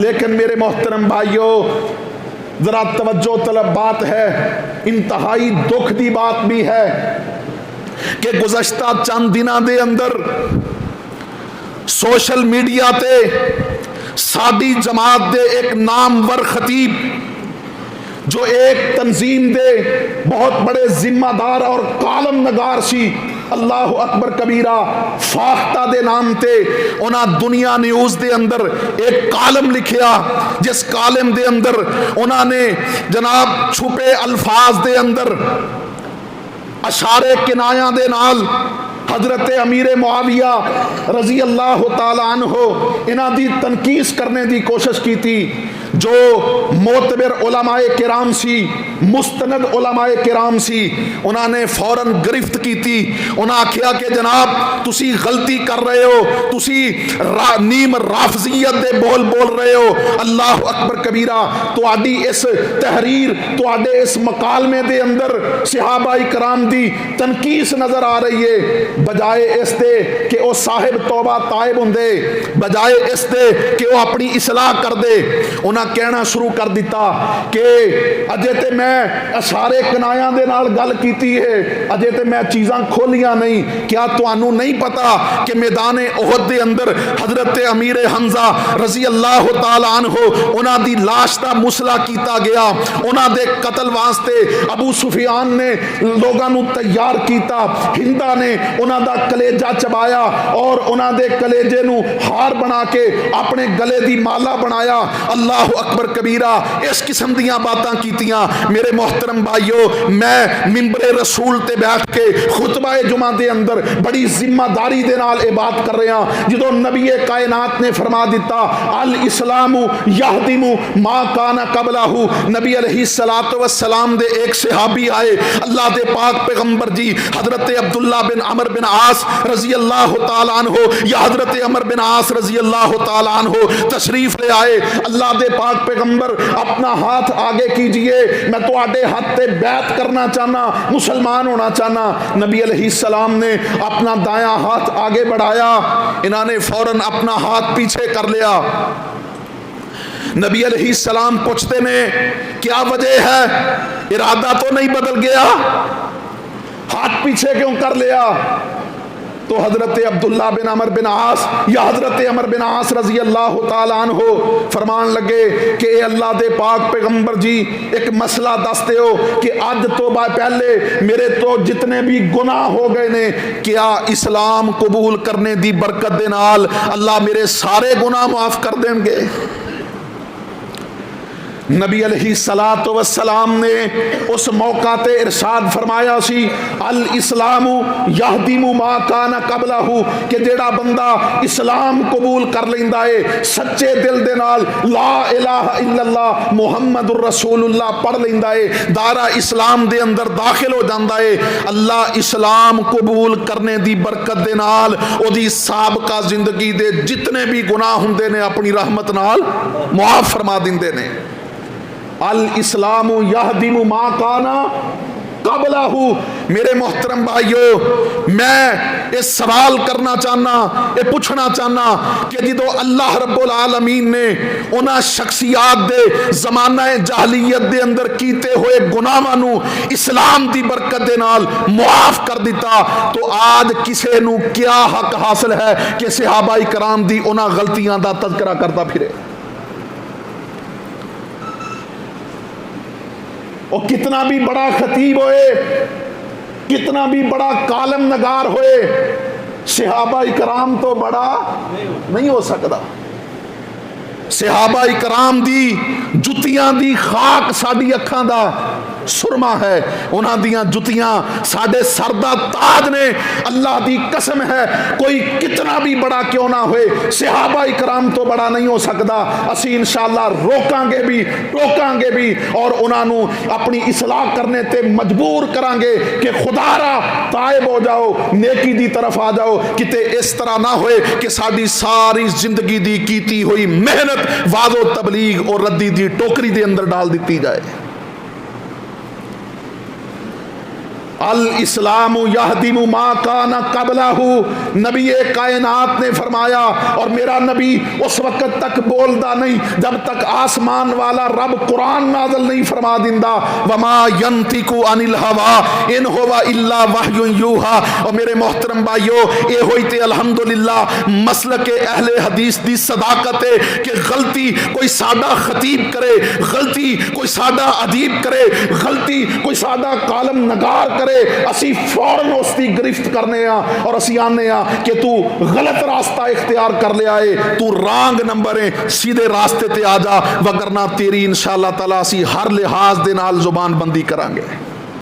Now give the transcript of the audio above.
لیکن میرے محترم بھائیوں ذرا توجہ طلب بات ہے، انتہائی دکھ دی بات بھی ہے کہ گزشتہ چند دنوں دے اندر سوشل میڈیا تے ساڈی جماعت دے ایک نامور خطیب جو ایک تنظیم دے بہت بڑے ذمہ دار اور کالم نگار سی، اللہ اکبر کبیرہ، فاختہ دے نام تے انہاں دنیا نیوز دے اندر ایک کالم لکھیا، جس کالم دے اندر انہاں نے جناب چھپے الفاظ دے اندر اشارے کنایاں دے نال حضرت امیر معاویہ رضی اللہ تعالی عنہ انہاں دی تنقیص کرنے دی کوشش کی تھی، جو معتبر علماء کرام سی، مستند علماء کرام سی، انہاں نے فوراً گرفت کی تھی، انہاں آکھیا کہ جناب تسی غلطی کر رہے ہو، تسی نیم رافضیت دے بول رہے ہو، اللہ اکبر کبیرہ، تواڈی اس تحریر، تواڈے اس مکالمے دے اندر صحابہ کرام دی تنقیص نظر آ رہی ہے، بجائے اس دے کہ وہ صاحب توبہ تائب ہوندے، بجائے اس دے کہ وہ اپنی اصلاح کر دے، انہاں کہنا شروع کر دیتا کہ اجے تے میں اشارے کنایاں دے نال گل کیتی ہے، اجے تے میں چیزاں کھولیاں نہیں، کیا تانوں نہیں پتا کہ میدان احد دے اندر حضرت امیر حمزہ رضی اللہ تعالی عنہ انہاں دی لاش دا مسئلہ کیتا گیا، انہاں دے قتل واسطے ابو سفیان نے لوگاں نو تیار کیتا، ہندا نے انہاں دا کلیجہ چبایا اور انہاں دے کلیجے نو ہار بنا کے اپنے گلے دی مالا بنایا، اللہ اکبر کبیرہ، اس قسم دیاں باتاں کیتیاں۔ میرے محترم بھائیو، میں ممبر رسول تے بیٹھ کے خطبہ جمعہ دے اندر بڑی ذمہ داری دے نال اے بات کر رہے ہیں، جدو نبی کائنات نے فرما دیتا الاسلام یہدم ما کان قبلہ، نبی علیہ السلام دے ایک صحابی آئے، اللہ دے پاک پیغمبر جی حضرت عبداللہ بن عمر بن عاص رضی اللہ تعالیٰ عنہ یا حضرت عمر بن عاص رضی اللہ تعالیٰ عنہ تشریف لے آئے، اللہ دے پاک پیغمبر اپنا ہاتھ آگے کیجئے، میں تو آڈے ہاتھ تے بیعت کرنا چاہنا، مسلمان ہونا چاہنا۔ نبی علیہ السلام نے اپنا دایاں ہاتھ آگے بڑھایا، انہوں نے فوراً اپنا ہاتھ پیچھے کر لیا۔ نبی علیہ السلام پوچھتے نے کیا وجہ ہے، ارادہ تو نہیں بدل گیا، ہاتھ پیچھے کیوں کر لیا؟ تو حضرت عبداللہ بن عمر بن عاص یا حضرت عمر بن عاص رضی اللہ تعالیٰ عنہ فرمان لگے کہ اے اللہ دے پاک پیغمبر جی ایک مسئلہ دستے ہو کہ آج تو پہلے میرے تو جتنے بھی گناہ ہو گئے نے، کیا اسلام قبول کرنے دی برکت دے نال اللہ میرے سارے گناہ معاف کر دیں گے؟ نبی علیہ السلام نے اس موقع تے ارشاد فرمایا سی الاسلام یہدم ما کان قبلہ، کہ جیڑا بندہ اسلام قبول کر لیندا ہے، سچے دل دے نال لا الہ الا اللہ محمد الرسول اللہ پڑھ لیندا ہے، دائرہ اسلام دے اندر داخل ہو جاندا ہے، اللہ اسلام قبول کرنے دی برکت دے نال او دی سابقہ زندگی دے جتنے بھی گناہ ہوندے نے اپنی رحمت نال معاف فرما دیندے نے۔ الاسلام یہدم ما کان قبلہ۔ میرے محترم بھائیو، میں اس سوال کرنا چاہنا، یہ پوچھنا چاہنا کہ جدو اللہ رب العالمین نے انہاں شخصیات دے زمانہ جاہلیت دے اندر کیتے ہوئے گناہاں نو اسلام دی برکت دے نال معاف کر دیتا، تو آج کسے نو کیا حق حاصل ہے کہ صحابہ کرام دی انہاں غلطیاں دا تذکرہ کرتا پھرے؟ اور کتنا بھی بڑا خطیب ہوئے، کتنا بھی بڑا کالم نگار ہوئے، صحابہ کرام تو بڑا نہیں ہو سکتا۔ صحابہ کرام دی جتیاں دی خاک ساڈی اکھاں دا سرما ہے، انہاں دیاں جتیاں ساڈے سر دا تاج نے، اللہ دی قسم ہے کوئی کتنا بھی بڑا کیوں نہ ہوئے صحابہ کرام تو بڑا نہیں ہو سکتا۔ اسی انشاءاللہ روکاں گے بھی، ٹوکاں گے بھی، اور انہاں نو اپنی اصلاح کرنے تے مجبور کران گے کہ خدا را تائب ہو جاؤ، نیکی دی طرف آ جاؤ، کتے اس طرح نہ ہوئے کہ ساڈی ساری زندگی دی کیتی ہوئی محنت وعظ و تبلیغ اور ردی دی ٹوکری دے اندر ڈال دیتی جائے۔ الاسلام یہدم ما کان قبلہ، نبی کائنات نے فرمایا، اور میرا نبی اس وقت تک بولدا نہیں جب تک آسمان والا رب قرآن نازل نہیں فرما دیندا، وما ینطق عن الہوی ان ہوا الا وحی یوحا۔ اور میرے محترم بھائیو، اے ہوئی تے الحمدللہ مسلک اہل حدیث دی صداقت ہے کہ غلطی کوئی سادہ خطیب کرے، غلطی کوئی سادہ ادیب کرے، غلطی کوئی سادہ کالم نگار کرے، اسی فوراً اس دی گرفت کرنے اور اسی آنے کہ تو غلط راستہ اختیار کر لیا ہے، تو رانگ نمبر ہے، سیدھے راستے تے آ جا، وگرنہ تیری انشاءاللہ تعالیٰ اسی ہر لحاظ دے نال زبان بندی کرانگے۔